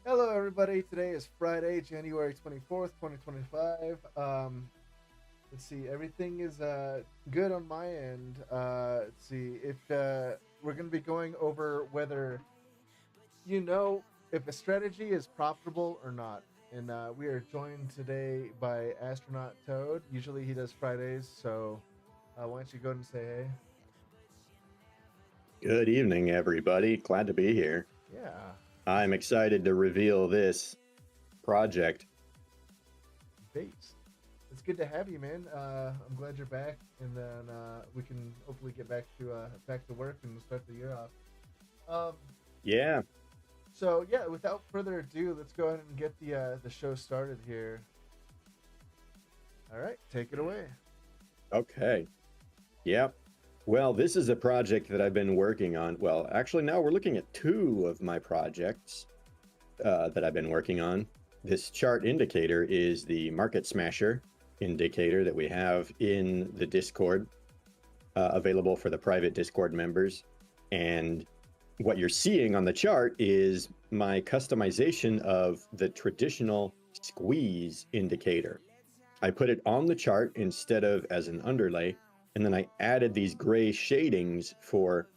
Hello, everybody. Today is Friday, January 24th, 2025. Let's see. Everything is good on my end. Let's see. If we're going to be going over whether you know if a strategy is profitable or not. And we are joined today by Astronaut Toad. Usually he does Fridays, so why don't you go and say hey? Good evening, everybody. Glad to be here. Yeah. I'm excited to reveal this project. Base. It's good to have you, man. I'm glad you're back, and then we can hopefully get back to work and start the year off. Um, Yeah, so yeah, without further ado, let's go ahead and get the show started here. All right, take it away. okay. Yep. Well, this is a project that I've been working on. Well, actually, now we're looking at two of my projects that I've been working on. This chart indicator is the market smasher indicator that we have in the Discord, available for the private Discord members. And what you're seeing on the chart is my customization of the traditional squeeze indicator. I put it on the chart instead of as an underlay, and then I added these gray shadings for,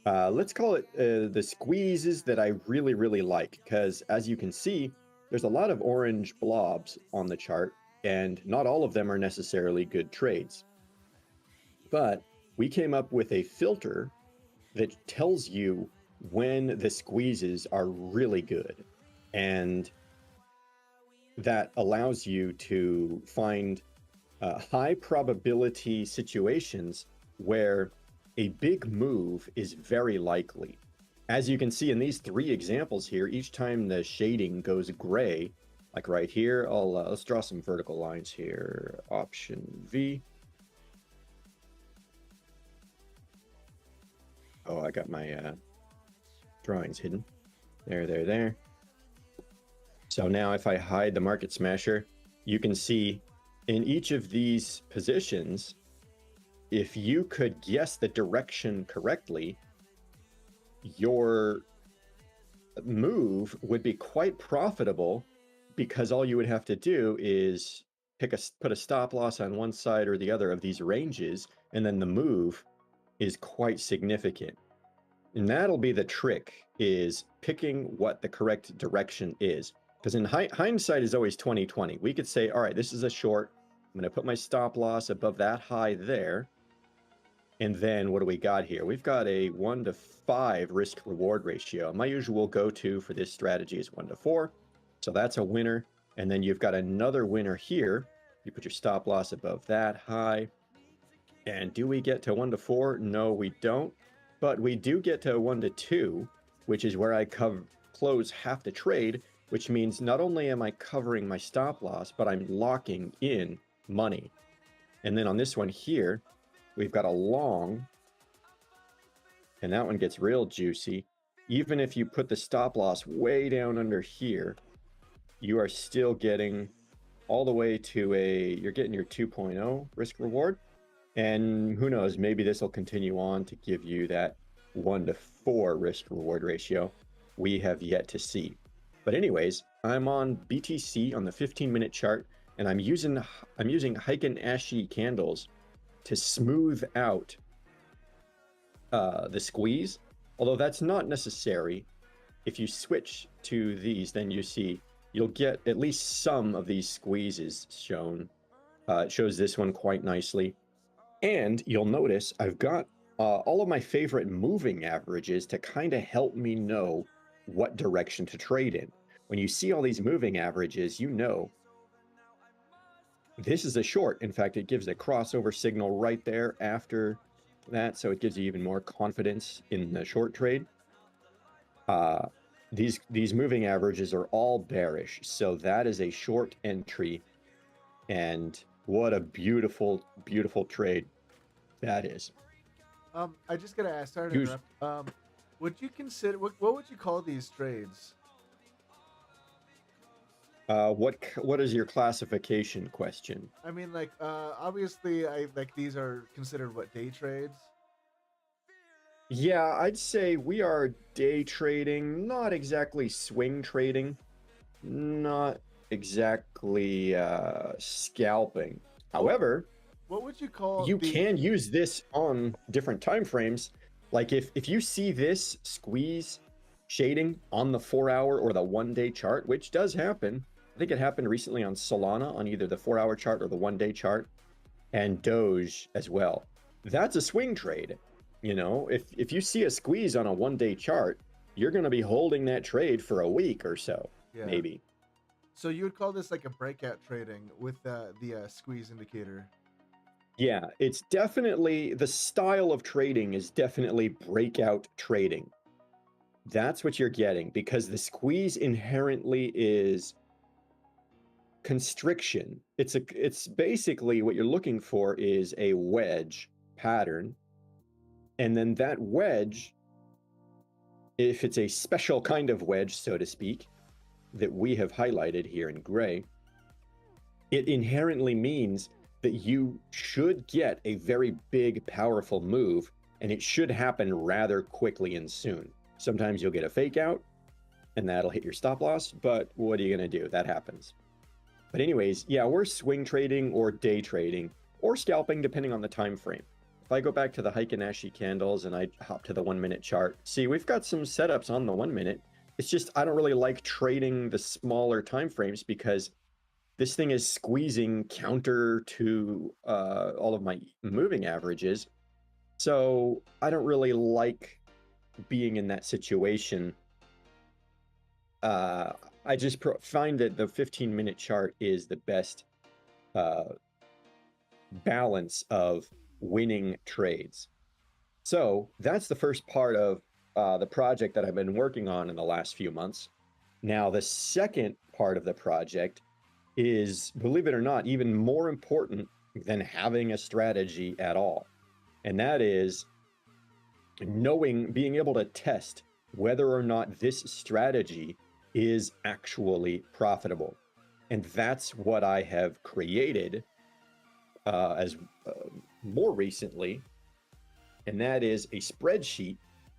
let's call it the squeezes that I really, really like, because as you can see, there's a lot of orange blobs on the chart, and not all of them are necessarily good trades. But we came up with a filter that tells you when the squeezes are really good. And that allows you to find high probability situations where a big move is very likely. As you can see in these three examples here, each time the shading goes gray, like right here, let's draw some vertical lines here. Option V. Oh, I got my drawings hidden. There. So now if I hide the market smasher, you can see in each of these positions, if you could guess the direction correctly, your move would be quite profitable, because all you would have to do is put a stop loss on one side or the other of these ranges, and then the move is quite significant. And that'll be the trick, is picking what the correct direction is. Because in hindsight is always 20/20. We could say, all right, this is a short. I'm going to put my stop loss above that high there. And then what do we got here? We've got a 1-to-5 risk reward ratio. My usual go-to for this strategy is 1-to-4. So that's a winner. And then you've got another winner here. You put your stop loss above that high. And do we get to 1-to-4? No, we don't. But we do get to 1-to-2, which is where I close half the trade, which means not only am I covering my stop loss, but I'm locking in money. And then on this one here, we've got a long, and that one gets real juicy. Even if you put the stop loss way down under here, you are still getting all the way to you're getting your 2.0 risk reward. And who knows, maybe this will continue on to give you that 1-to-4 risk reward ratio. We have yet to see. But anyways, I'm on BTC on the 15-minute chart, and I'm using Heiken Ashi candles to smooth out the squeeze. Although that's not necessary. If you switch to these, then you'll get at least some of these squeezes shown. It shows this one quite nicely. And you'll notice I've got all of my favorite moving averages to kind of help me know what direction to trade in. When you see all these moving averages, you know this is a short. In fact, it gives a crossover signal right there after that, so it gives you even more confidence in the short trade. Uh, these moving averages are all bearish, so that is a short entry, and what a beautiful, beautiful trade that is. I just gotta ask. Sorry to Use interrupt. Would you consider what would you call these trades? what is your classification question? I mean, like, obviously, I like these are considered what, day trades. Yeah, I'd say we are day trading, not exactly swing trading, not exactly scalping. What However, what would you call you the? can use this on different time frames. Like if you see this squeeze shading on the 4-hour or the 1-day chart, which does happen. I think it happened recently on Solana on either the 4-hour chart or the 1-day chart, and Doge as well. That's a swing trade. You know, if you see a squeeze on a 1-day chart, you're going to be holding that trade for a week or so, Yeah. maybe. So you would call this like a breakout trading with the squeeze indicator. Yeah, it's definitely the style of trading is definitely breakout trading. That's what you're getting because the squeeze inherently is constriction. It's basically what you're looking for is a wedge pattern. And then that wedge, if it's a special kind of wedge, so to speak, that we have highlighted here in gray, it inherently means that you should get a very big, powerful move, and it should happen rather quickly and soon. Sometimes you'll get a fake out, and that'll hit your stop loss, but what are you going to do? That happens. But anyways, yeah, we're swing trading or day trading or scalping depending on the time frame. If I go back to the Heikin-Ashi candles and I hop to the 1-minute chart, see, we've got some setups on the 1 minute. It's just I don't really like trading the smaller time frames because this thing is squeezing counter to all of my moving averages. So I don't really like being in that situation. I just find that the 15-minute chart is the best balance of winning trades. So that's the first part of the project that I've been working on in the last few months. Now, the second part of the project is, believe it or not, even more important than having a strategy at all. And that is being able to test whether or not this strategy is actually profitable. And that's what I have created as more recently. And that is a spreadsheet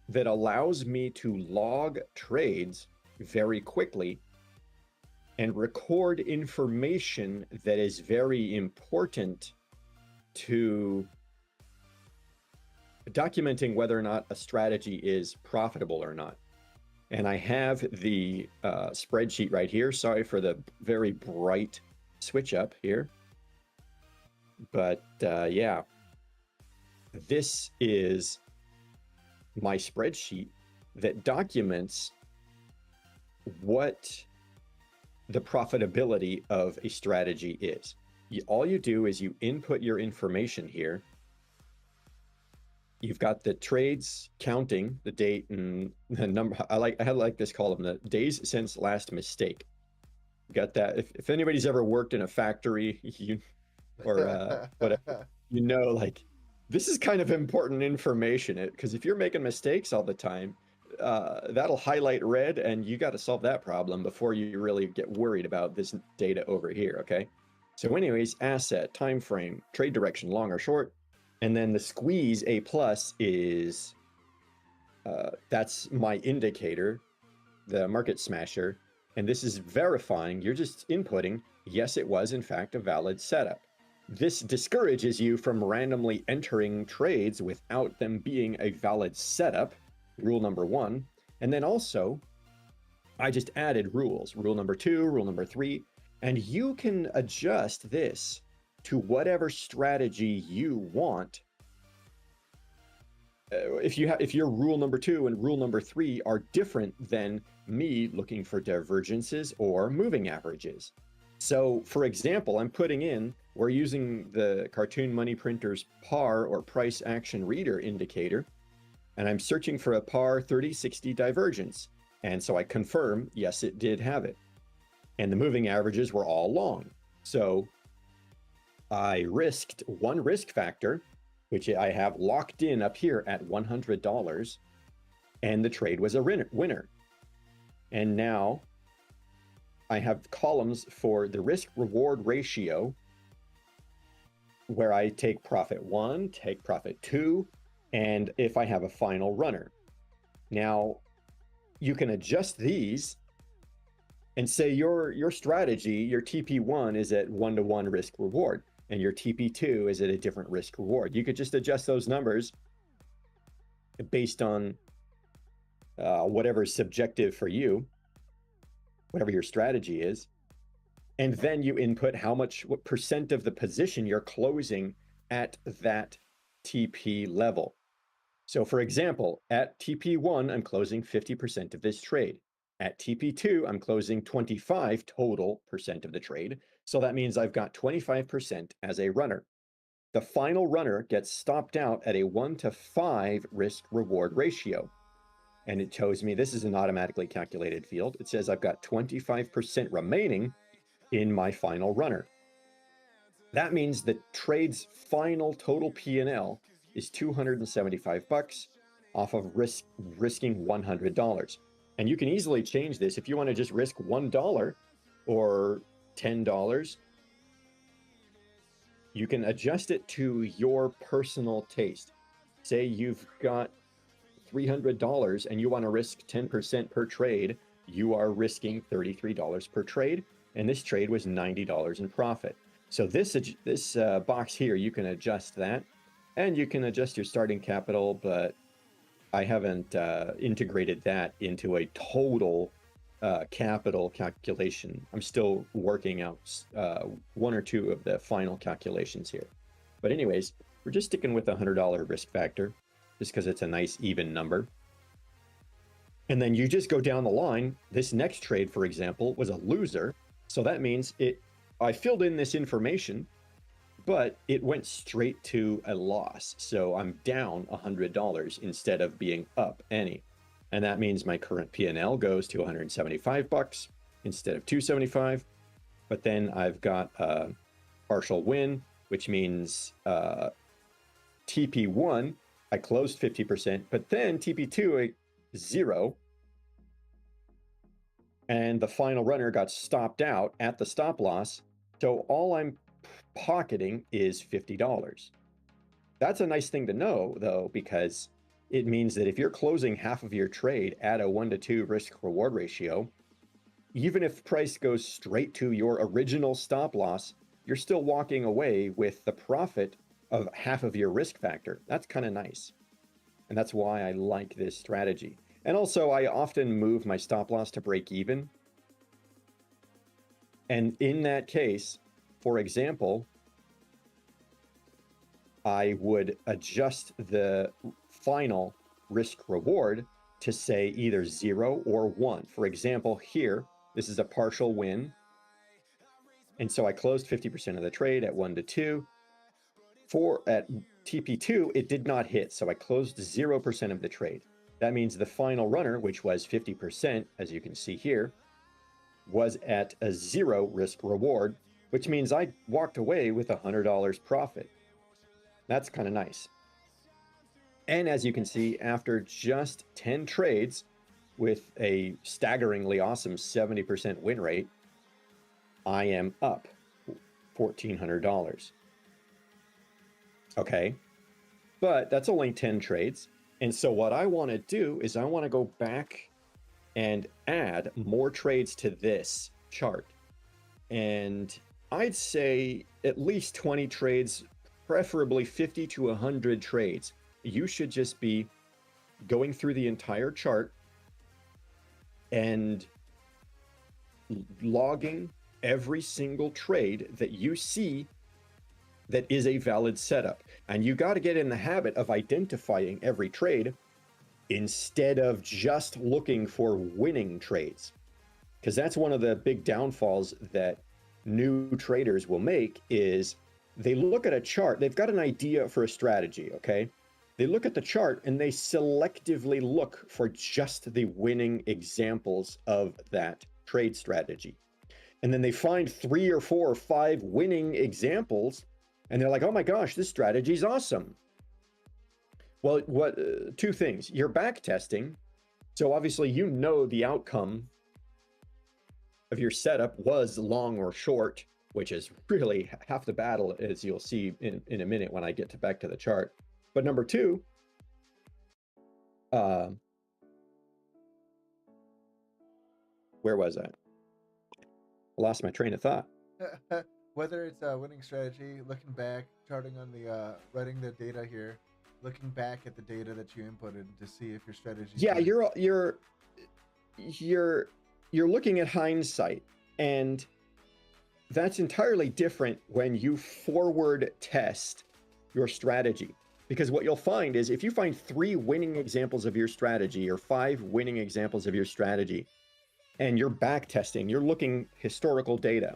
that allows me to log trades very quickly and record information that is very important to documenting whether or not a strategy is profitable or not. And I have the spreadsheet right here. Sorry for the very bright switch up here. But yeah, this is my spreadsheet that documents what the profitability of a strategy is. All you do is you input your information here. You've got the trades counting, the date and the number. I like this column, the days since last mistake. You got that. If anybody's ever worked in a factory, or whatever, you know, like this is kind of important information because if you're making mistakes all the time, that'll highlight red, and you got to solve that problem before you really get worried about this data over here. Okay. So, anyways, asset, time frame, trade direction, long or short. And then the squeeze A plus is that's my indicator, the market smasher. And this is verifying, you're just inputting, yes, it was in fact a valid setup. This discourages you from randomly entering trades without them being a valid setup, rule number 1. And then also, I just added rules, rule number 2, rule number 3, and you can adjust this to whatever strategy you want. If your rule number 2 and rule number 3 are different than me looking for divergences or moving averages. So for example, we're using the Cartoon Money Printer's par or price action reader indicator, and I'm searching for a par 3060 divergence. And so I confirm, yes, it did have it. And the moving averages were all long. So I risked one risk factor, which I have locked in up here at $100, and the trade was a winner. And now I have columns for the risk reward ratio, where I take profit 1, take profit 2, and if I have a final runner. Now you can adjust these and say your strategy, your TP1 is at 1-to-1 risk reward, and your TP2 is at a different risk reward. You could just adjust those numbers based on whatever's subjective for you, whatever your strategy is. And then you input what percent of the position you're closing at that TP level. So for example, at TP1, I'm closing 50% of this trade. At TP2, I'm closing 25 total percent of the trade. So that means I've got 25% as a runner. The final runner gets stopped out at a 1-to-5 risk reward ratio. And it shows me, this is an automatically calculated field. It says I've got 25% remaining in my final runner. That means the trade's final total P&L is $275 off of risking $100. And you can easily change this if you want to just risk $1 or $10. You can adjust it to your personal taste. Say you've got $300 and you want to risk 10% per trade, you are risking $33 per trade, and this trade was $90 in profit. So this box here, you can adjust that, and you can adjust your starting capital, but I haven't integrated that into a total capital calculation. I'm still working out one or two of the final calculations here. But anyways, we're just sticking with the $100 risk factor, just because it's a nice even number. And then you just go down the line. This next trade, for example, was a loser. So that means I filled in this information, but it went straight to a loss. So I'm down $100 instead of being up any. And that means my current P&L goes to $175 instead of $275. But then I've got a partial win, which means TP1, I closed 50%, but then TP2, 0. And the final runner got stopped out at the stop loss. So all I'm pocketing is $50. That's a nice thing to know, though, because it means that if you're closing half of your trade at a 1-to-2 risk reward ratio, even if price goes straight to your original stop loss, you're still walking away with the profit of half of your risk factor. That's kind of nice. And that's why I like this strategy. And also, I often move my stop loss to break even. And in that case, for example, I would adjust the final risk reward to say either 0 or 1. For example, here, this is a partial win. And so I closed 50% of the trade at 1-to-2. At TP2, it did not hit, so I closed 0% of the trade. That means the final runner, which was 50%, as you can see here, was at a 0 risk reward, which means I walked away with $100 profit. That's kind of nice. And as you can see, after just 10 trades with a staggeringly awesome 70% win rate, I am up $1,400. Okay, but that's only 10 trades. And so what I want to do is I want to go back and add more trades to this chart. And I'd say at least 20 trades, preferably 50 to 100 trades. You should just be going through the entire chart and logging every single trade that you see that is a valid setup. And you got to get in the habit of identifying every trade instead of just looking for winning trades. Because that's one of the big downfalls that new traders will make is they look at a chart, they've got an idea for a strategy, okay? They look at the chart and they selectively look for just the winning examples of that trade strategy. And then they find 3 or 4 or 5 winning examples and they're like, oh my gosh, this strategy is awesome. Well, two things. You're back testing. So obviously you know the outcome of your setup was long or short, which is really half the battle, as you'll see in a minute when I get back to the chart. But number two, where was I? Lost my train of thought. Whether it's a winning strategy, looking back, charting on the writing the data here, looking back at the data that you inputted to see if your strategy. Yeah, you're looking at hindsight, and that's entirely different when you forward test your strategy. Because what you'll find is if you find 3 winning examples of your strategy or 5 winning examples of your strategy, and you're back testing, you're looking historical data,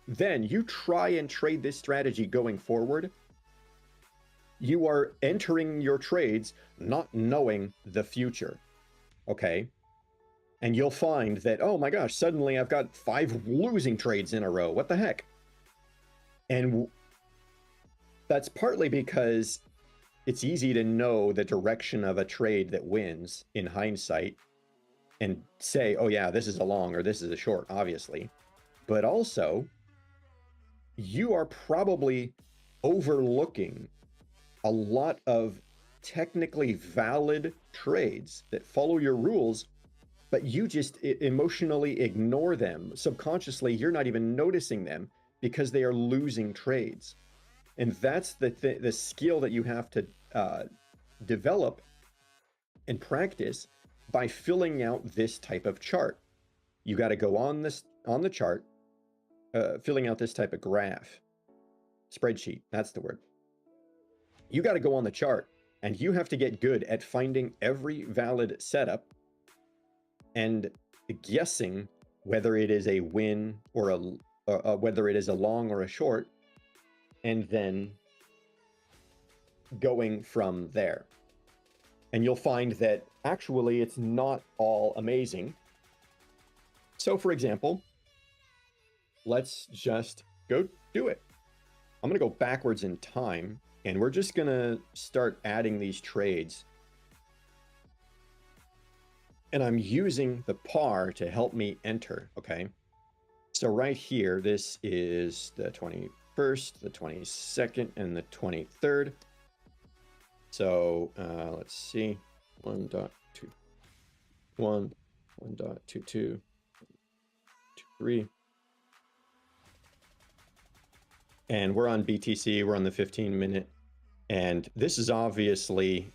then you try and trade this strategy going forward, you are entering your trades not knowing the future, okay? And you'll find that, oh my gosh, suddenly I've got 5 losing trades in a row. What the heck? And that's partly because it's easy to know the direction of a trade that wins in hindsight and say, oh yeah, this is a long or this is a short, obviously. But also, you are probably overlooking a lot of technically valid trades that follow your rules, but you just emotionally ignore them. Subconsciously, you're not even noticing them because they are losing trades. And that's the skill that you have to develop and practice by filling out this type of chart. You got to go on the chart, filling out this type of graph, spreadsheet, that's the word. You got to go on the chart and you have to get good at finding every valid setup and guessing whether it is a win or whether it is a long or a short, and then going from there. And you'll find that actually it's not all amazing. So for example, let's just go do it. I'm going to go backwards in time, and we're just going to start adding these trades. And I'm using the par to help me enter, okay? So right here, this is the 21st, the 22nd, and the 23rd. So let's see, 1.21, 1.22, 23. And we're on BTC, we're on the 15-minute. And this is obviously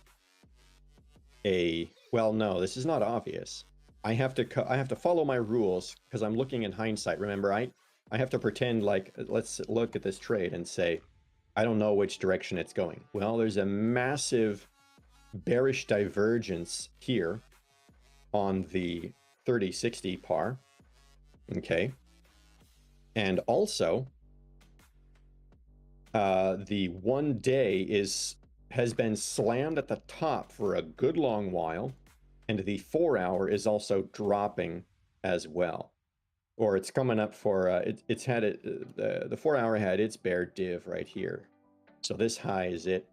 well, no, this is not obvious. I have to follow my rules because I'm looking in hindsight. Remember, I have to pretend like, let's look at this trade and say, I don't know which direction it's going. Well, there's a massive bearish divergence here on the 30-60 par. Okay. And also, the 1 day has been slammed at the top for a good long while, and the 4 hour is also dropping as well, or it's coming up for it's had it the 4 hour had its bear div right here, so this high is it,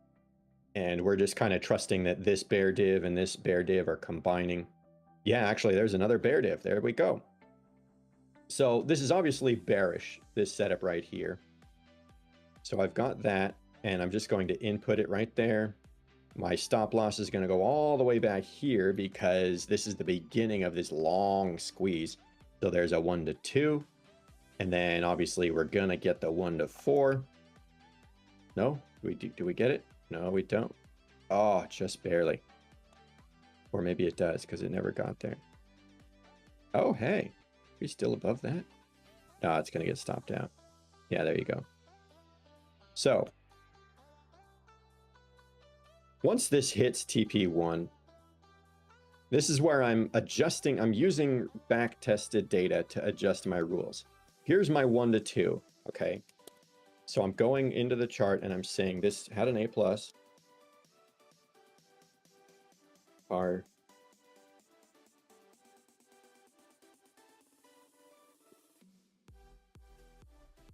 and we're just kind of trusting that this bear div and this bear div are combining. Yeah, actually there's another bear div, there we go. So this is obviously bearish, this setup right here. So I've got that, and I'm just going to input it right there. My stop loss is going to go all the way back here because this is the beginning of this long squeeze. So there's a 1 to 2, and then obviously we're going to get the 1 to 4. No, do we get it? No, we don't. Oh, just barely. Or maybe it does because it never got there. Oh, hey, we still above that? No, it's going to get stopped out. Yeah, there you go. So once this hits TP1, this is where I'm adjusting. I'm using back-tested data to adjust my rules. Here's my 1 to 2, okay? So I'm going into the chart and I'm saying this had an A+. Par.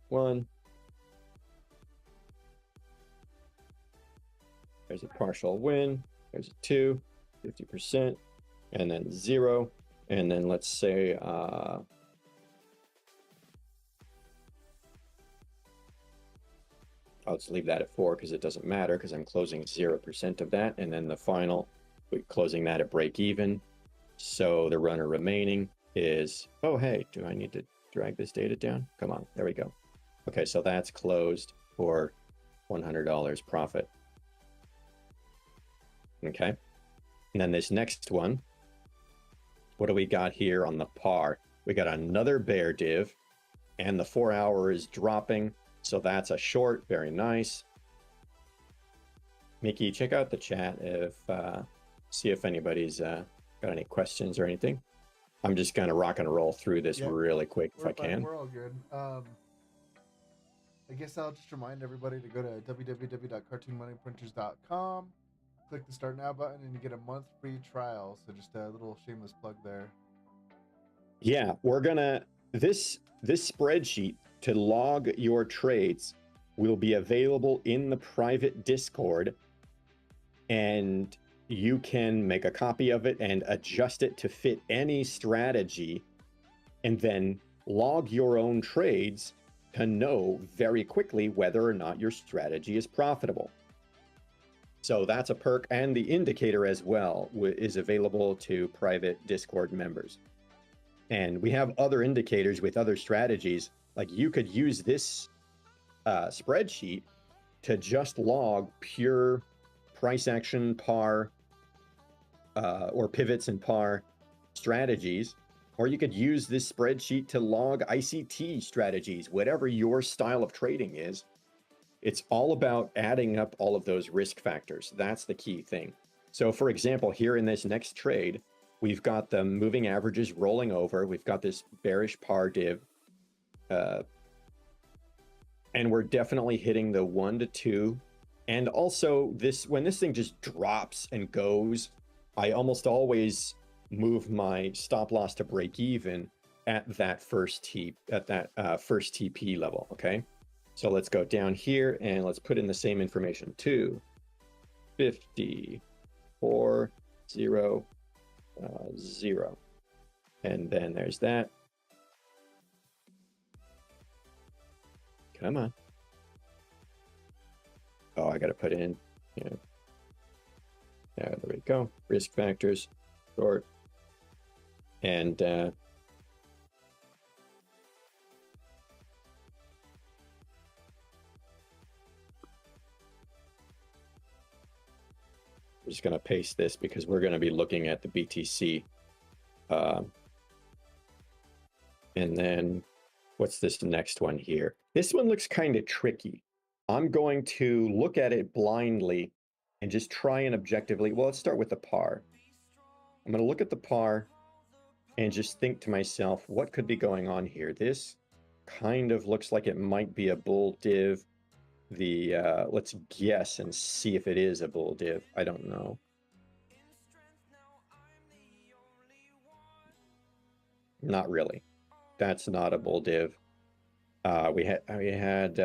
One. There's a partial win. There's a 2, 50%, and then 0. And then let's say I'll just leave that at 4 because it doesn't matter because I'm closing 0% of that. And then the final, we're closing that at break even. So the runner remaining is, oh, hey, do I need to drag this data down? Come on, there we go. Okay, so that's closed for $100 profit. Okay, and then this next one, what do we got here on the par? We got another bear div, and the 4 hour is dropping, so that's a short. Very nice. Mickey, check out the chat if see if anybody's got any questions or anything. I'm just gonna rock and roll through this really quick if I can. We're all good. I guess I'll just remind everybody to go to www.cartoonmoneyprinters.com, click the Start Now button, and you get a month free trial. So just a little shameless plug there. Yeah, we're gonna this spreadsheet to log your trades will be available in the private Discord, and you can make a copy of it and adjust it to fit any strategy, and then log your own trades to know very quickly whether or not your strategy is profitable. So that's a perk, and the indicator as well is available to private Discord members. And we have other indicators with other strategies. Like you could use this spreadsheet to just log pure price action par or pivots and par strategies, or you could use this spreadsheet to log ICT strategies, whatever your style of trading is. It's all about adding up all of those risk factors. That's the key thing. So for example, here in this next trade, we've got the moving averages rolling over. We've got this bearish par div. And we're definitely hitting the 1 to 2. And also this, when this thing just drops and goes, I almost always move my stop loss to break even at that first TP level, okay? So let's go down here and let's put in the same information. 2, 50, 4, 0, 0. And then there's that. Come on. Oh, I got to put in, yeah, there we go. Risk factors, short. And we're just going to paste this because we're going to be looking at the BTC. And then what's this next one here? This one looks kind of tricky. I'm going to look at it blindly and just try and objectively, well, let's start with the par. I'm going to look at the par and just think to myself, what could be going on here? This kind of looks like it might be a bull div. Let's guess and see if it is a bull div. I don't know. Not really. That's not a bull div. We had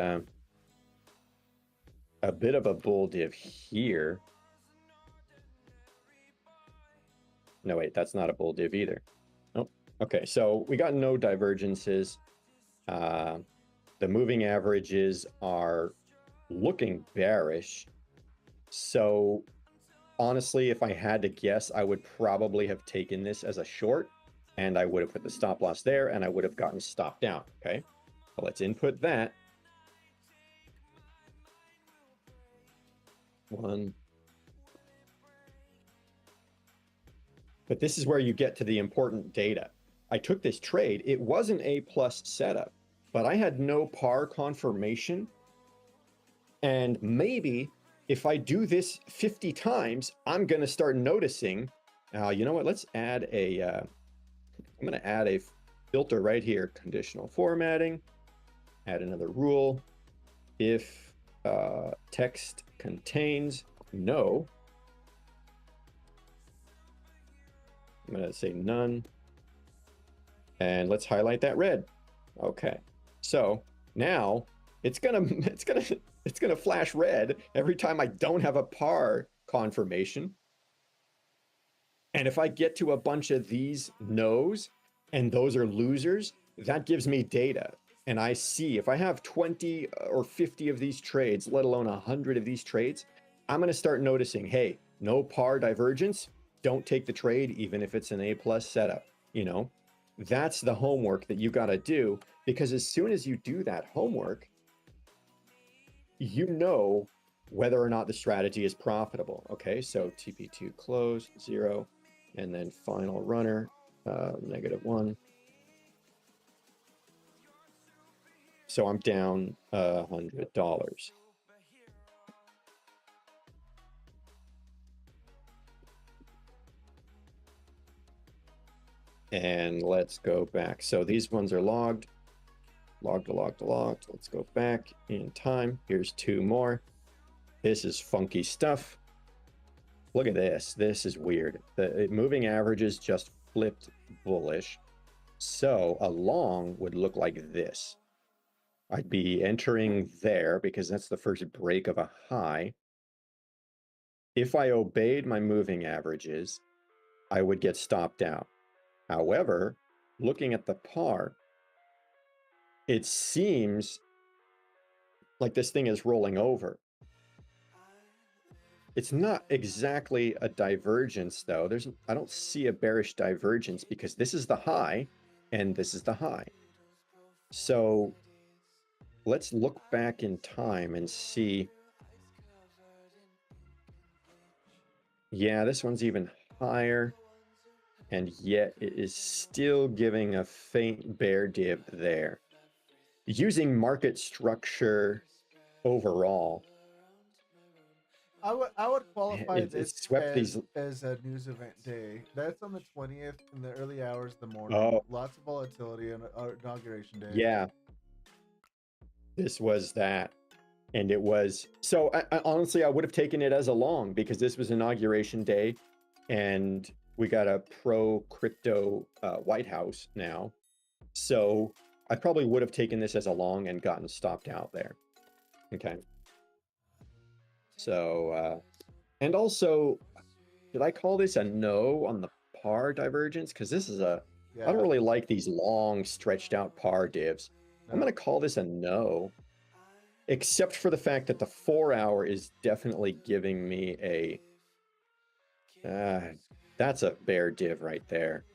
a bit of a bull div here. No, wait, that's not a bull div either. Oh, okay, so we got no divergences. The moving averages are looking bearish. So honestly, if I had to guess, I would probably have taken this as a short, and I would have put the stop loss there, and I would have gotten stopped down, okay? So let's input that. 1. But this is where you get to the important data. I took this trade. It was an A+ setup, but I had no par confirmation. And maybe if I do this 50 times, I'm going to start noticing, you know what, let's add a, I'm going to add a filter right here, conditional formatting, add another rule. If text contains no, I'm going to say none, and let's highlight that red. Okay, so now it's gonna flash red every time I don't have a par confirmation. And if I get to a bunch of these no's and those are losers, that gives me data. And I see if I have 20 or 50 of these trades, let alone 100 of these trades, I'm going to start noticing, hey, no par divergence, don't take the trade, even if it's an A+ setup. You know, that's the homework that you got to do, because as soon as you do that homework, you know whether or not the strategy is profitable. Okay, so TP2 close, 0, and then final runner, -1. So I'm down $100. And let's go back. So these ones are logged. Logged. Let's go back in time. Here's 2 more. This is funky stuff. Look at this. This is weird. The moving averages just flipped bullish. So a long would look like this. I'd be entering there because that's the first break of a high. If I obeyed my moving averages, I would get stopped out. However, looking at the par, it seems like this thing is rolling over. It's not exactly a divergence, though. I don't see a bearish divergence because this is the high and this is the high. So let's look back in time and see. Yeah, this one's even higher, and yet it is still giving a faint bear dip there. Using market structure overall, I would qualify this swept as a news event day. That's on the 20th in the early hours of the morning. Oh, Lots of volatility on inauguration day. yeah, this was that. And it was, so I honestly, I would have taken it as a long because this was inauguration day and we got a pro crypto White House now. So I probably would have taken this as a long and gotten stopped out there. Okay. So, and also, did I call this a no on the par divergence? Because this is I don't really like these long stretched out par divs. No. I'm going to call this a no. Except for the fact that the 4 hour is definitely giving me a, that's a bear div right there.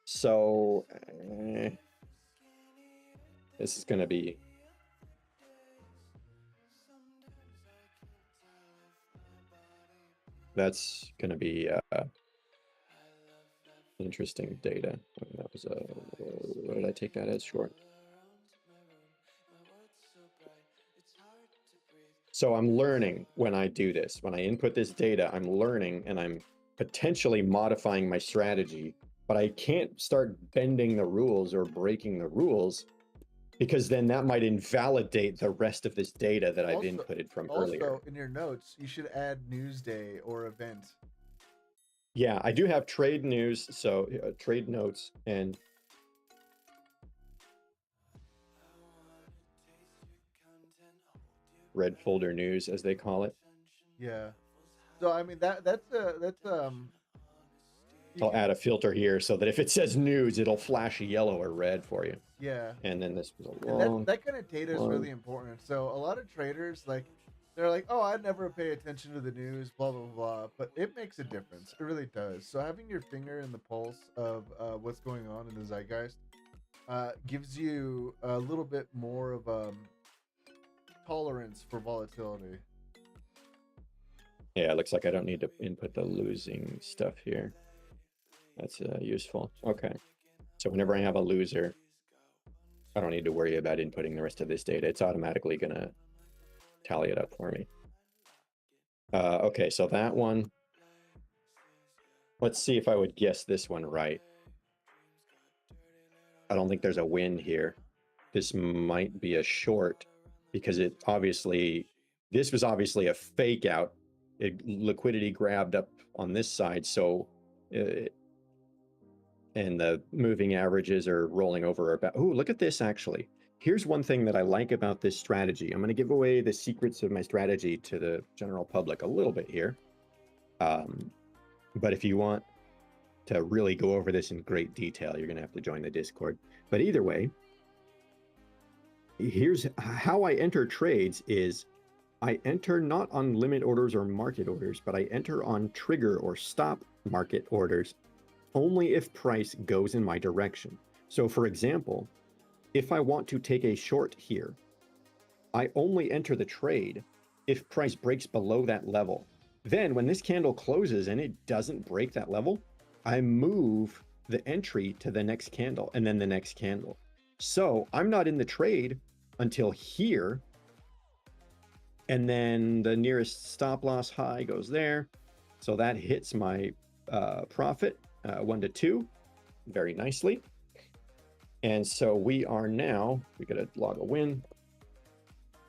So this is going to be, that's going to be interesting data. That was what did I take that as short? So I'm learning when I do this. When I input this data, I'm learning and I'm potentially modifying my strategy, but I can't start bending the rules or breaking the rules because then that might invalidate the rest of this data that I've inputted from earlier. Also, in your notes, you should add news day or event. Yeah, I do have trade news, so trade notes and red folder news, as they call it. Yeah. So I mean that's I'll add a filter here so that if it says news, it'll flash a yellow or red for you. Yeah. And then this was a long. That kind of data is really important. So a lot of traders they're like, oh, I never pay attention to the news, blah blah blah. But it makes a difference. It really does. So having your finger in the pulse of what's going on in the zeitgeist gives you a little bit more of tolerance for volatility. Yeah, it looks like I don't need to input the losing stuff here. That's useful. Okay. So whenever I have a loser, I don't need to worry about inputting the rest of this data. It's automatically going to tally it up for me. Okay, so that one. Let's see if I would guess this one right. I don't think there's a win here. This might be a short because it obviously, this was obviously a fake out. Liquidity grabbed up on this side, so and the moving averages are rolling over about. Oh, look at this actually. Here's one thing that I like about this strategy. I'm going to give away the secrets of my strategy to the general public a little bit here. But if you want to really go over this in great detail, you're going to have to join the Discord. But either way, here's how I enter trades is I enter not on limit orders or market orders, but I enter on trigger or stop market orders only if price goes in my direction. So for example, if I want to take a short here, I only enter the trade if price breaks below that level. Then when this candle closes and it doesn't break that level, I move the entry to the next candle and then the next candle. So I'm not in the trade until here. And then the nearest stop loss high goes there. So that hits my profit 1 to 2 very nicely. And so we are now, we got to log a win.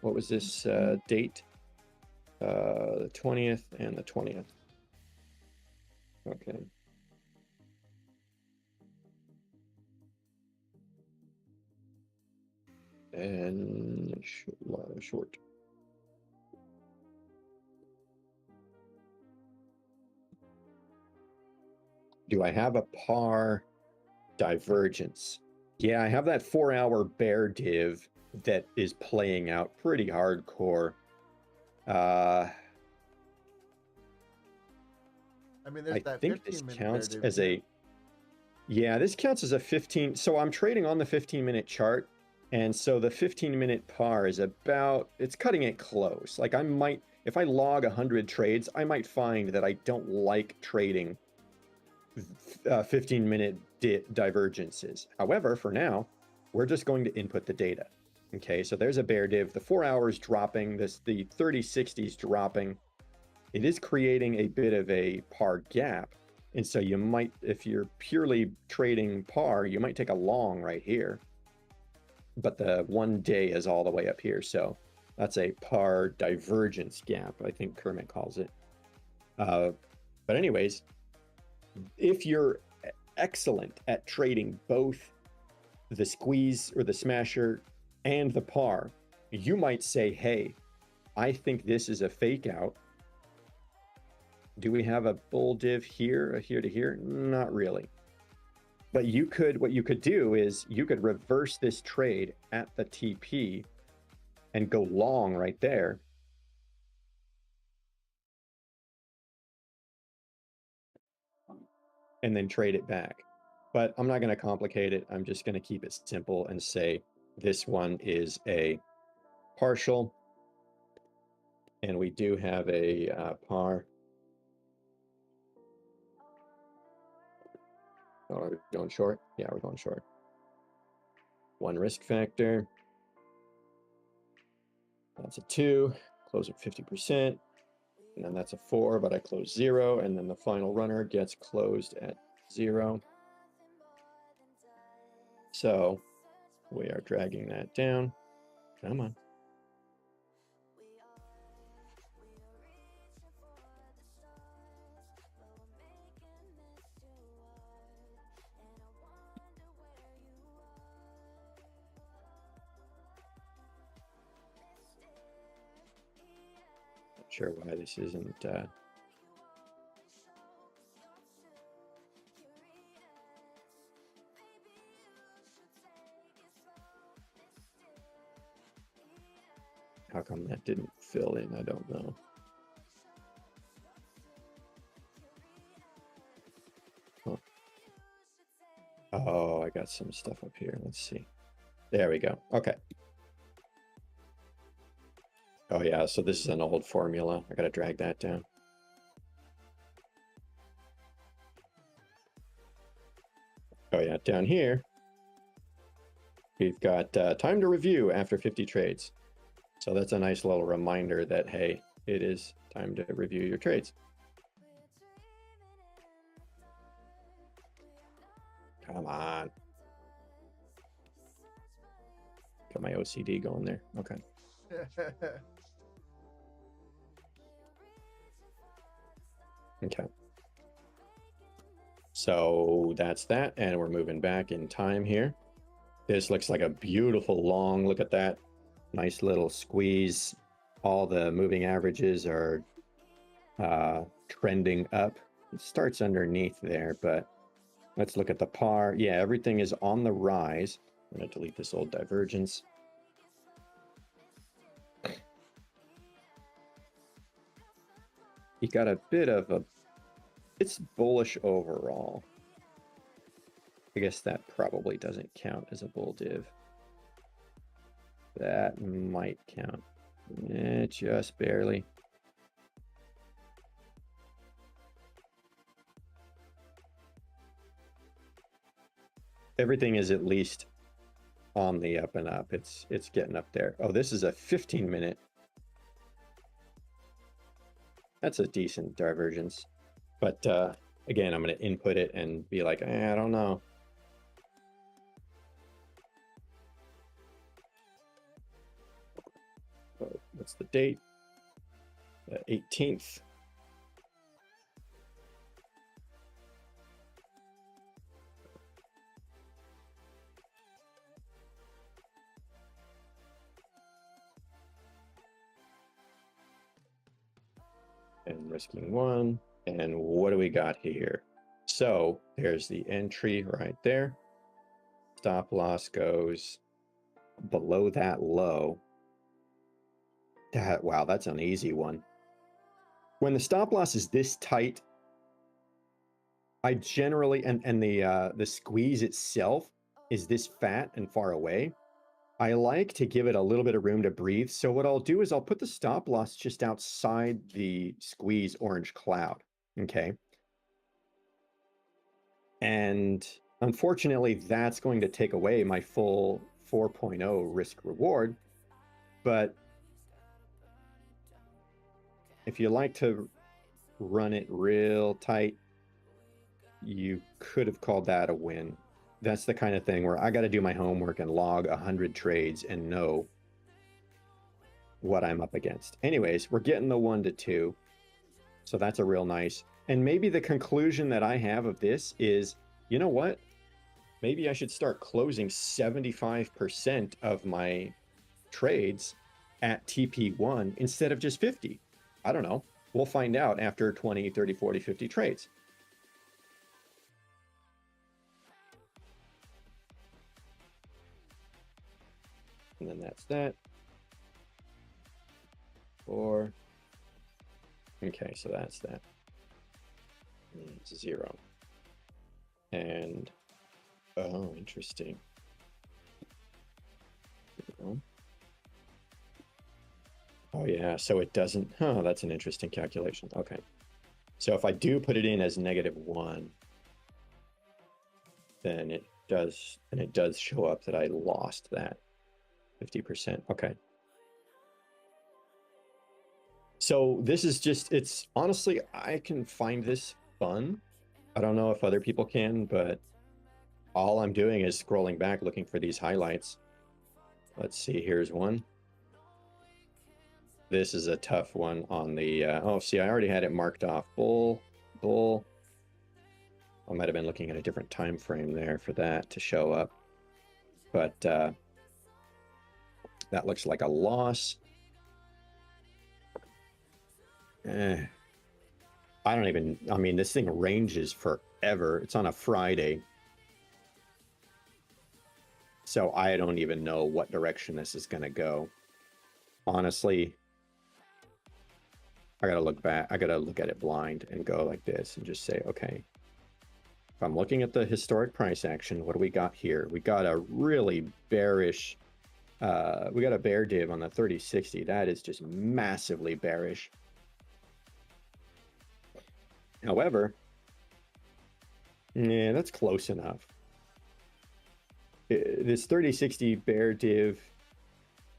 What was this date? The 20th and the 20th. Okay. And short. Do I have a par divergence? Yeah, I have that 4-hour bear div that is playing out pretty hardcore. I mean, there's I that think this 15-minute counts narrative, as too. a, yeah, this counts as a 15. So I'm trading on the 15-minute chart. And so the 15-minute par is about, it's cutting it close. Like I might, if I log 100 trades, I might find that I don't like trading 15-minute divergences. However, for now, we're just going to input the data. Okay, so there's a bear div. The 4 hours dropping, the 30-60s dropping. It is creating a bit of a par gap. And so you might, if you're purely trading par, you might take a long right here. But the 1 day is all the way up here. So that's a par divergence gap, I think Kermit calls it. But anyways, if you're excellent at trading both the squeeze or the smasher and the par, you might say, hey, I think this is a fake out. Do we have a bull div here, a here to here? Not really. But you could, what you could do is you could reverse this trade at the TP and go long right there. And then trade it back. But I'm not going to complicate it. I'm just going to keep it simple and say this one is a partial. And we do have a par. Oh, are we going short? Yeah, we're going short. 1 risk factor. That's a 2. Close at 50%. And then that's a 4, but I close 0. And then the final runner gets closed at 0. So we are dragging that down. Come on. Not sure why this isn't how come that didn't fill in? I don't know. Huh. Oh, I got some stuff up here. Let's see. There we go. Okay. Oh yeah, so this is an old formula. I gotta drag that down. Oh yeah, down here, we've got time to review after 50 trades. So that's a nice little reminder that, hey, it is time to review your trades. Come on. Got my OCD going there. Okay. Okay. So that's that. And we're moving back in time here. This looks like a beautiful long, look at that. Nice little squeeze. All the moving averages are trending up. It starts underneath there, but let's look at the par. Yeah, everything is on the rise. I'm going to delete this old divergence. You got a bit of a, it's bullish overall. I guess that probably doesn't count as a bull div. That might count. Just barely. Everything is at least on the up and up. It's getting up there. Oh, this is a 15-minute. That's a decent divergence. But again, I'm going to input it and be like, I don't know. What's the date? The 18th. And risking one. And what do we got here? So there's the entry right there. Stop loss goes below that low. Wow, that's an easy one. When the stop loss is this tight, I generally, and the squeeze itself is this fat and far away, I like to give it a little bit of room to breathe. So what I'll do is I'll put the stop loss just outside the squeeze orange cloud, okay? And unfortunately, that's going to take away my full 4.0 risk reward. But if you like to run it real tight, you could have called that a win. That's the kind of thing where I got to do my homework and log 100 trades and know what I'm up against. Anyways, we're getting the 1 to 2. So that's a real nice. And maybe the conclusion that I have of this is, you know what? Maybe I should start closing 75% of my trades at TP1 instead of just 50. I don't know. We'll find out after 20, 30, 40, 50 trades. And then that's that. 4. Okay, so that's that. It's 0. And, oh, interesting. Oh, yeah, so it doesn't, oh, that's an interesting calculation. Okay. So if I do put it in as -1, then it does show up that I lost that 50%. Okay. So this is just, it's honestly, I can find this fun. I don't know if other people can, but all I'm doing is scrolling back looking for these highlights. Let's see, here's one. This is a tough one on the, oh, see, I already had it marked off. Bull. I might have been looking at a different time frame there for that to show up. But that looks like a loss. I don't even, I mean, this thing ranges forever. It's on a Friday. So I don't even know what direction this is going to go. Honestly, I got to look back. I got to look at it blind and go like this and just say, okay, if I'm looking at the historic price action, what do we got here? We got a really bearish, we got a bear div on the 3060. That is just massively bearish. However, yeah, that's close enough. This 3060 bear div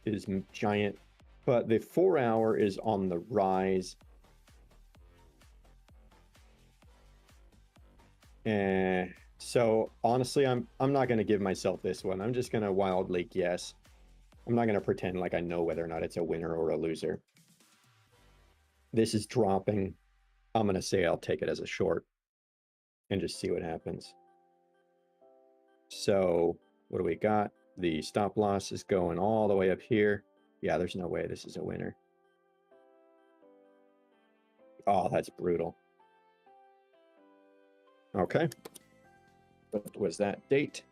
is giant. but the 4 hour is on the rise. So honestly, I'm not gonna give myself this one. I'm just gonna wildly guess. I'm not gonna pretend like I know whether or not it's a winner or a loser. This is dropping. I'm gonna say I'll take it as a short and just see what happens. So what do we got? The stop loss is going all the way up here. Yeah, there's no way this is a winner. Oh, that's brutal. Okay. What was that date?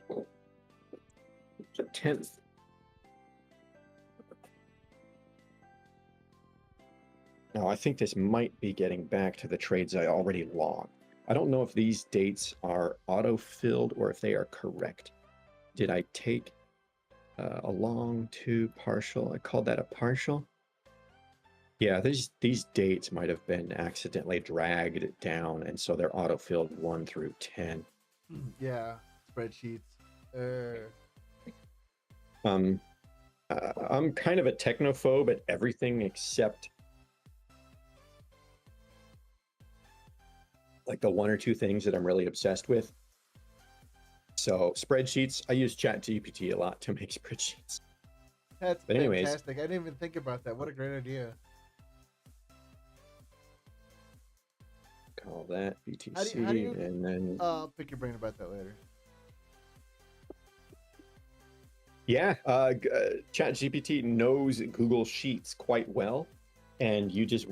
The 10th. Now, I think this might be getting back to the trades I already logged. I don't know if these dates are auto-filled or if they are correct. Did I take a long to partial? I called that a partial. Yeah, these dates might have been accidentally dragged down, and so they're auto-filled 1 through 10. Yeah, spreadsheets. I'm kind of a technophobe at everything except like the 1 or 2 things that I'm really obsessed with. So spreadsheets, I use ChatGPT a lot to make spreadsheets. That's fantastic. I didn't even think about that. What a great idea. Call that BTC, and then I'll pick your brain about that later. Yeah, ChatGPT knows Google Sheets quite well, and you just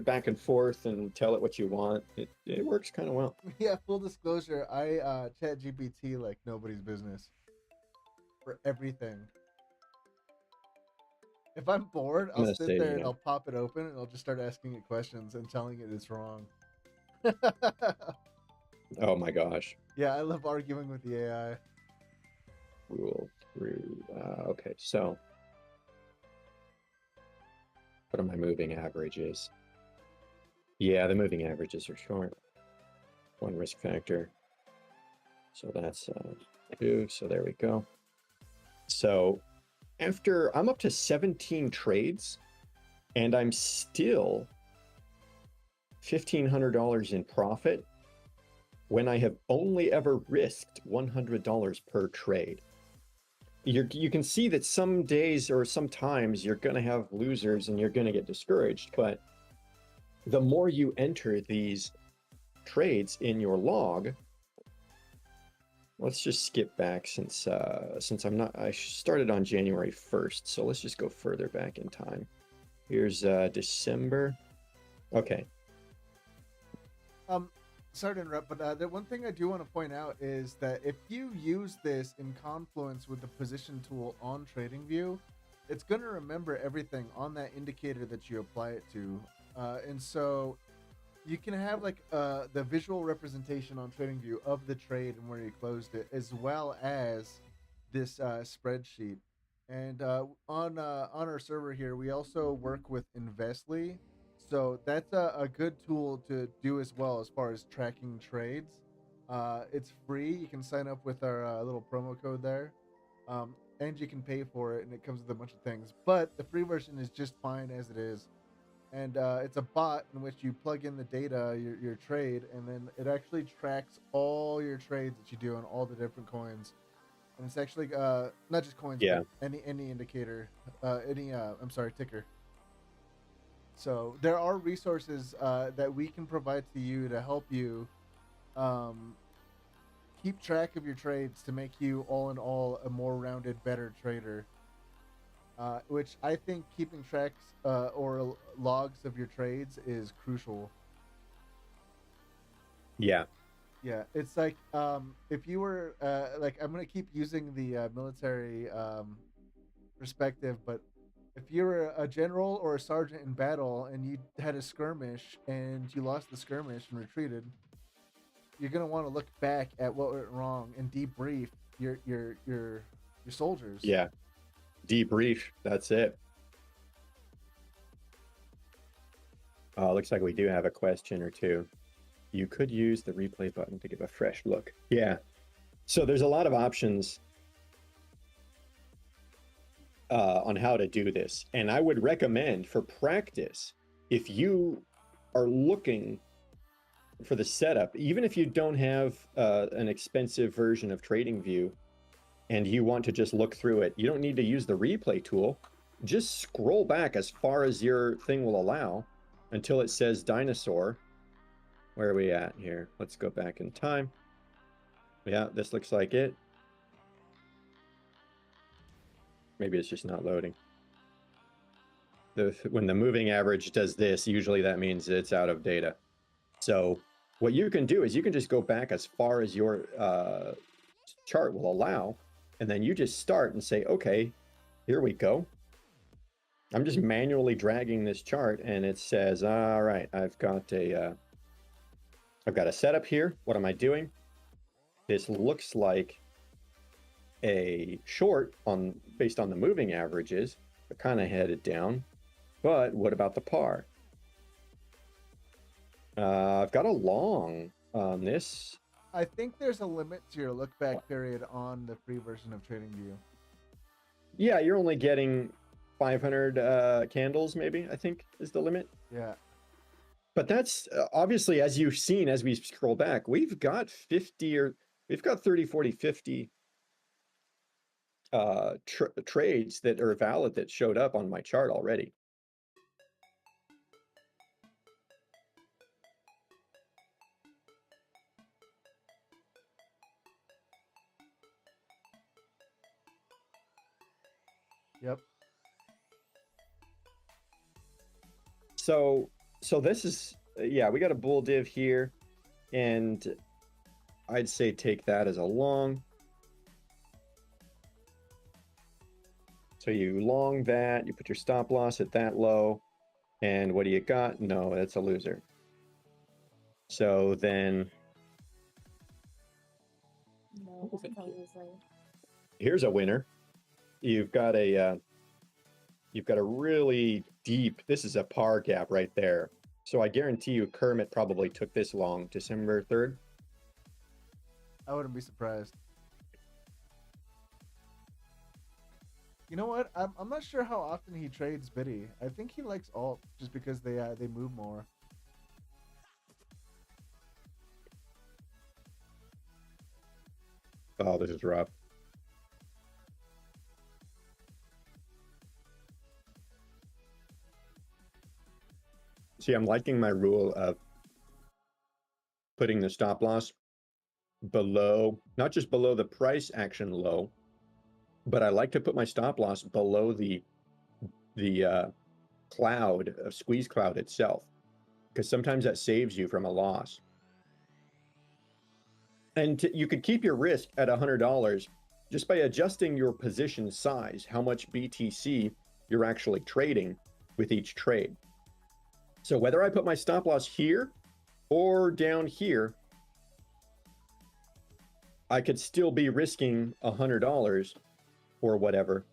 back and forth and tell it what you want. It works kind of well. Yeah, full disclosure, I ChatGPT like nobody's business for everything. If I'm bored, I'll sit there and I'll pop it open and I'll just start asking it questions and telling it it's wrong. Oh my gosh. Yeah, I love arguing with the AI. Rule 3. Okay, so what are my moving averages? Yeah, the moving averages are short. 1 risk factor. So that's 2. So there we go. So after I'm up to 17 trades, and I'm still $1,500 in profit when I have only ever risked $100 per trade. You can see that some days or sometimes you're going to have losers and you're going to get discouraged, but the more you enter these trades in your log, let's just skip back since I started on January 1st, so let's just go further back in time. Here's December. Okay. Sorry to interrupt, but the one thing I do want to point out is that if you use this in confluence with the position tool on TradingView, it's going to remember everything on that indicator that you apply it to. And so you can have like the visual representation on TradingView of the trade and where you closed it, as well as this spreadsheet. And on our server here, we also work with Investly. So that's a good tool to do as well as far as tracking trades. It's free. You can sign up with our little promo code there. And you can pay for it, and it comes with a bunch of things. But the free version is just fine as it is. And it's a bot in which you plug in the data, your trade, and then it actually tracks all your trades that you do on all the different coins. And it's actually not just coins, yeah, but any indicator, ticker. So there are resources that we can provide to you to help you keep track of your trades to make you all in all a more rounded, better trader. Which I think keeping tracks or logs of your trades is crucial. Yeah. Yeah, it's like if you were like, I'm gonna keep using the military perspective, but if you're a general or a sergeant in battle and you had a skirmish and you lost the skirmish and retreated, you're gonna want to look back at what went wrong and debrief your soldiers. Yeah, debrief. That's it. Looks like we do have a question or two. You could use the replay button to give a fresh look. Yeah. So there's a lot of options. on how to do this. And I would recommend for practice, if you are looking for the setup, even if you don't have an expensive version of TradingView and you want to just look through it, you don't need to use the replay tool. Just scroll back as far as your thing will allow until it says dinosaur. Where are we at here? Let's go back in time. Yeah, this looks like it. Maybe it's just not loading. When the moving average does this, usually that means it's out of data. So what you can do is you can just go back as far as your chart will allow, and then you just start and say, okay, here we go. I'm just manually dragging this chart, and it says, all right, I've got a setup here. What am I doing? This looks like a short based on the moving averages, but kind of headed down. But what about the par? I've got a long on this. I think there's a limit to your look back period on the free version of TradingView. Yeah, you're only getting 500 candles, maybe, I think is the limit. Yeah. But that's obviously, as you've seen, as we scroll back, we've got 30, 40, 50 trades that are valid that showed up on my chart already. Yep. So this is, yeah, we got a bull div here, and I'd say take that as a long. So you long that, you put your stop loss at that low, and what do you got? No, that's a loser. So then here's a winner. You've got a really deep, this is a par gap right there. So I guarantee you Kermit probably took this long, December 3rd. I wouldn't be surprised. You know what? I'm not sure how often he trades Biddy. I think he likes alt just because they move more. Oh, this is rough. See, I'm liking my rule of putting the stop loss below, not just below the price action low, but I like to put my stop loss below the cloud, squeeze cloud itself, because sometimes that saves you from a loss. And you could keep your risk at $100 just by adjusting your position size, how much BTC you're actually trading with each trade. So whether I put my stop loss here or down here, I could still be risking $100 or whatever.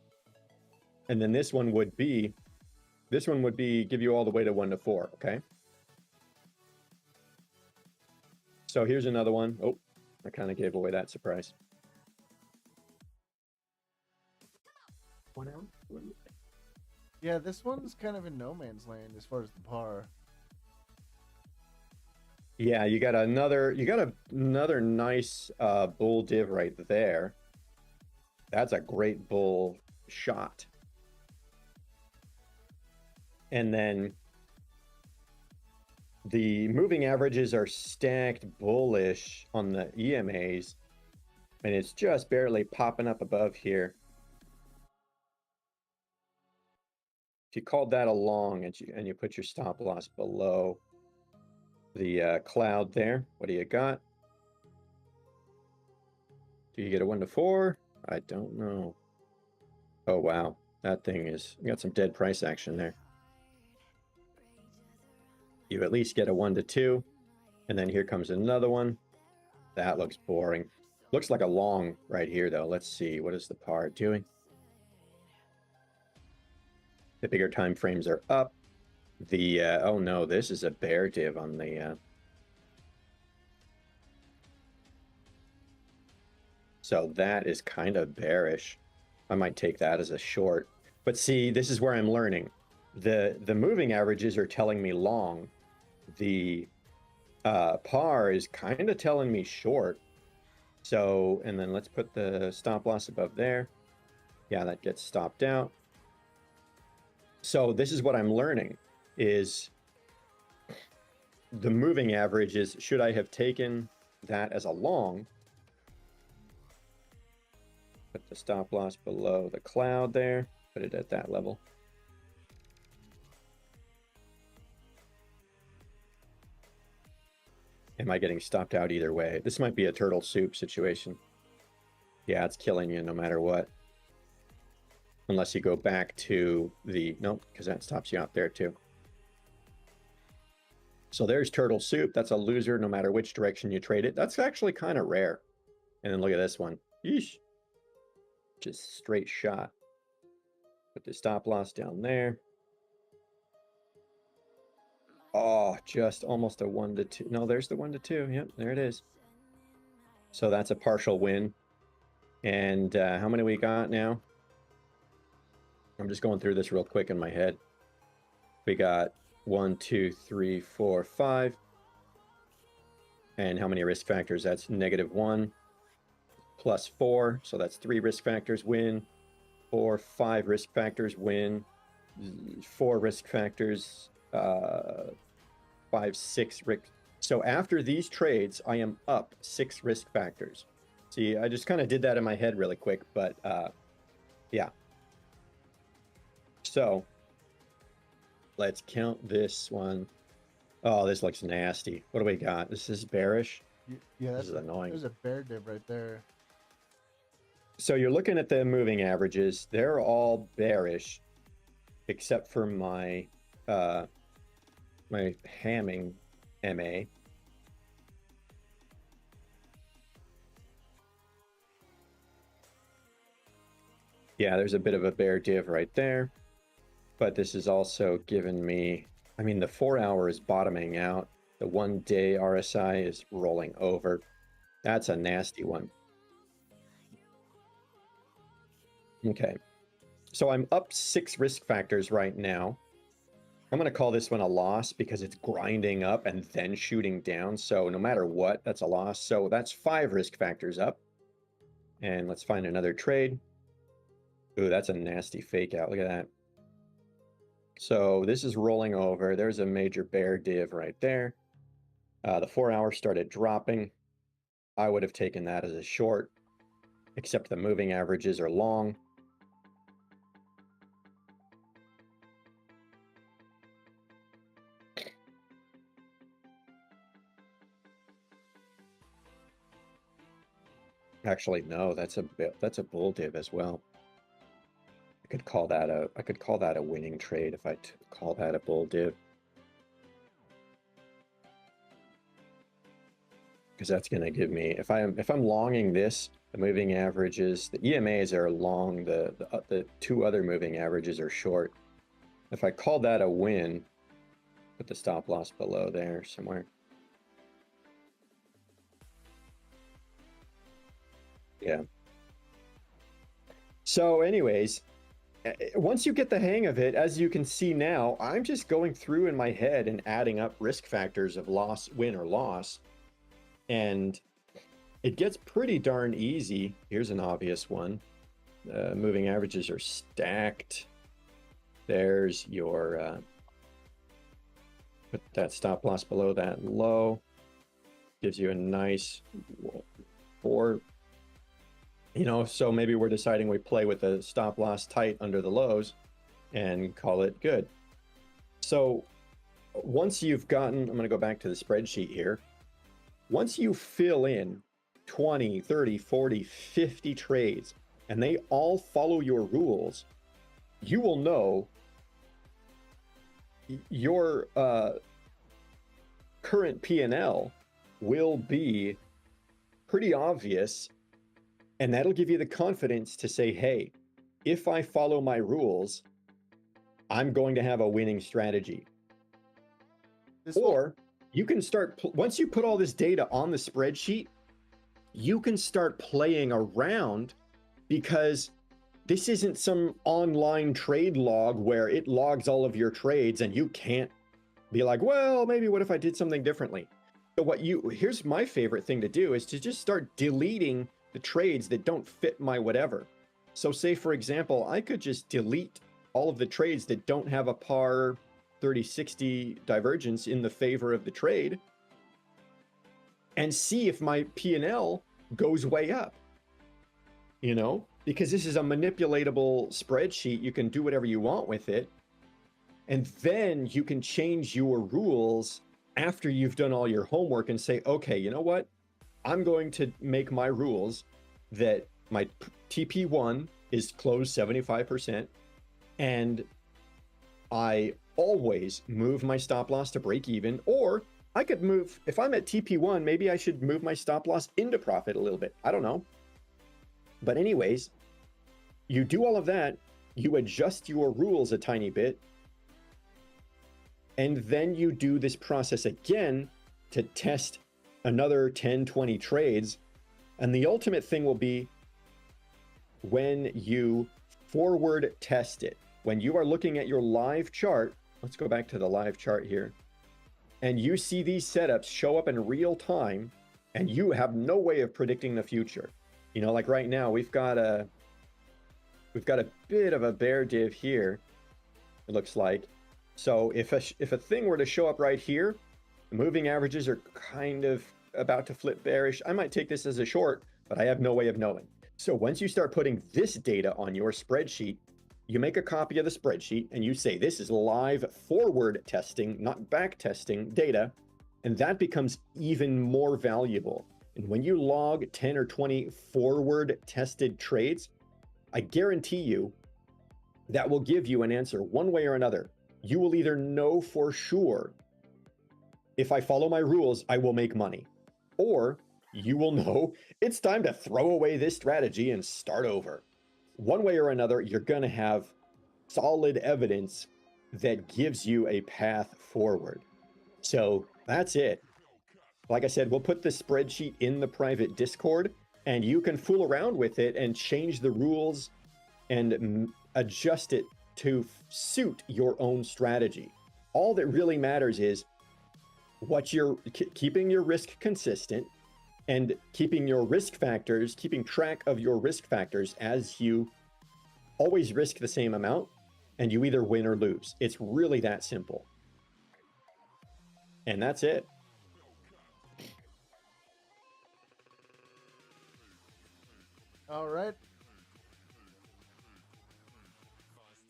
And then this one would be give you all the way to 1 to 4, okay? So here's another one. Oh, I kind of gave away that surprise. Yeah, this one's kind of in no man's land as far as the par. Yeah, you got another nice bull div right there. That's a great bull shot. And then the moving averages are stacked bullish on the EMAs, and it's just barely popping up above here. If you called that a long and you put your stop loss below the cloud there, what do you got? Do you get a 1 to 4? I don't know. Oh wow, that thing is got some dead price action there. You at least get a 1 to 2, and then here comes another one. That looks boring. Looks like a long right here though. Let's see, what is the par doing? The bigger time frames are up. The oh no, this is a bear div on the so that is kind of bearish. I might take that as a short. But see, this is where I'm learning. The moving averages are telling me long. The par is kind of telling me short. So, and then let's put the stop loss above there. Yeah, that gets stopped out. So this is what I'm learning is the moving average is, should I have taken that as a long? Put the stop loss below the cloud there, put it at that level. Am I getting stopped out either way? This might be a turtle soup situation. Yeah, it's killing you no matter what. Unless you go back to the, nope, because that stops you out there too. So there's turtle soup. That's a loser no matter which direction you trade it. That's actually kind of rare. And then look at this one. Yeesh. Just straight shot. Put the stop loss down there. Oh, just almost a 1 to 2. No, there's the 1 to 2. Yep, there it is. So that's a partial win. And how many we got now? I'm just going through this real quick in my head. We got 1, 2, 3, 4, 5. And how many risk factors? That's -1 plus 4. So that's 3 risk factors win. 4, 5 risk factors win. 4 risk factors, 5, 6 risk. So after these trades, I am up 6 risk factors. See, I just kind of did that in my head really quick, but yeah. So let's count this one. Oh, this looks nasty. What do we got? This is bearish. Yeah, this is annoying. There's a bear div right there. So you're looking at the moving averages. They're all bearish, except for my my Hamming MA. Yeah, there's a bit of a bear div right there. But this is also giving me, I mean, the 4 hour is bottoming out. The 1 day RSI is rolling over. That's a nasty one. Okay. So I'm up 6 risk factors right now. I'm going to call this one a loss because it's grinding up and then shooting down. So no matter what, that's a loss. So that's 5 risk factors up. And let's find another trade. Ooh, that's a nasty fake out. Look at that. So this is rolling over. There's a major bear div right there. The 4 hour started dropping. I would have taken that as a short, except the moving averages are long. Actually, no, that's a bull div as well. I could call that a winning trade if I call that a bull div. Because that's going to give me, if I'm longing this, the moving averages, the EMAs are long, the 2 other moving averages are short. If I call that a win, put the stop loss below there somewhere. Yeah. So anyways, once you get the hang of it, as you can see now, I'm just going through in my head and adding up risk factors of loss, win or loss. And it gets pretty darn easy. Here's an obvious one. Moving averages are stacked. There's your, put that stop loss below that low. Gives you a nice 4. You know, so maybe we're deciding we play with a stop loss tight under the lows and call it good. So once you've gotten, I'm going to go back to the spreadsheet here. Once you fill in 20, 30, 40, 50 trades, and they all follow your rules, you will know your current P&L will be pretty obvious. And that'll give you the confidence to say, hey, if I follow my rules, I'm going to have a winning strategy. Or you can start, once you put all this data on the spreadsheet, you can start playing around because This isn't some online trade log where it logs all of your trades and you can't be like, well, maybe what if I did something differently? So here's my favorite thing to do is to just start deleting the trades that don't fit my whatever. So say, for example, I could just delete all of the trades that don't have a par 30-60 divergence in the favor of the trade and see if my P&L goes way up, because this is a manipulatable spreadsheet. You can do whatever you want with it. And then you can change your rules after you've done all your homework and say, okay, you know what? I'm going to make my rules that my TP1 is closed 75%, and I always move my stop loss to break even, or I could move, if I'm at TP1, maybe I should move my stop loss into profit a little bit. I don't know. But anyways, you do all of that, you adjust your rules a tiny bit, and then you do this process again to test another 10, 20 trades. And the ultimate thing will be when you forward test it. When you are looking at your live chart, let's go back to the live chart here, and you see these setups show up in real time, and you have no way of predicting the future. Like right now, we've got a bit of a bear div here, it looks like. So if a thing were to show up right here, the moving averages are kind of about to flip bearish. I might take this as a short, but I have no way of knowing. So once you start putting this data on your spreadsheet, you make a copy of the spreadsheet and you say, this is live forward testing, not back testing data. And that becomes even more valuable. And when you log 10 or 20 forward tested trades, I guarantee you that will give you an answer one way or another. You will either know for sure, if I follow my rules, I will make money, or you will know it's time to throw away this strategy and start over. One way or another, you're going to have solid evidence that gives you a path forward. So that's it. Like I said, we'll put the spreadsheet in the private Discord, and you can fool around with it and change the rules and adjust it to suit your own strategy. All that really matters is keeping your risk consistent and keeping track of your risk factors as you always risk the same amount, and you either win or lose. It's really that simple. And that's it. All right.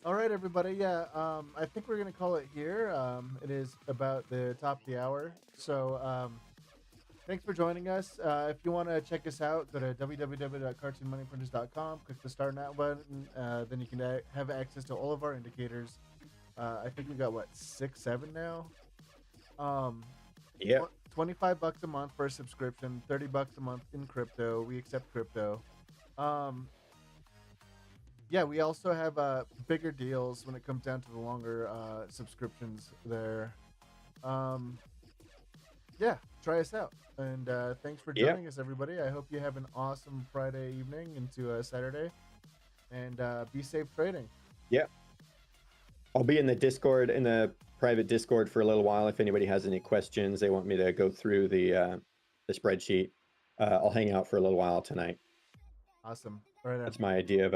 All right, everybody. Yeah, I think we're gonna call it here. It is about the top of the hour. So, thanks for joining us. If you want to check us out, go to www.cartoonmoneyprinters.com. Click the Start Now button. Then you can have access to all of our indicators. I think we got 6, 7 now. Yeah. $25 a month for a subscription. $30 a month in crypto. We accept crypto. Yeah, we also have bigger deals when it comes down to the longer subscriptions there. Yeah, try us out. And thanks for joining us, everybody. I hope you have an awesome Friday evening into Saturday. And be safe trading. Yeah. I'll be in the Discord, in the private Discord for a little while. If anybody has any questions, they want me to go through the spreadsheet, I'll hang out for a little while tonight. Awesome. Right on. That's my idea of